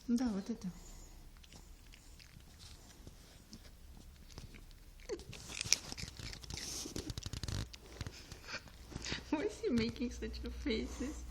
Да, вот это. Why is he making such a faces?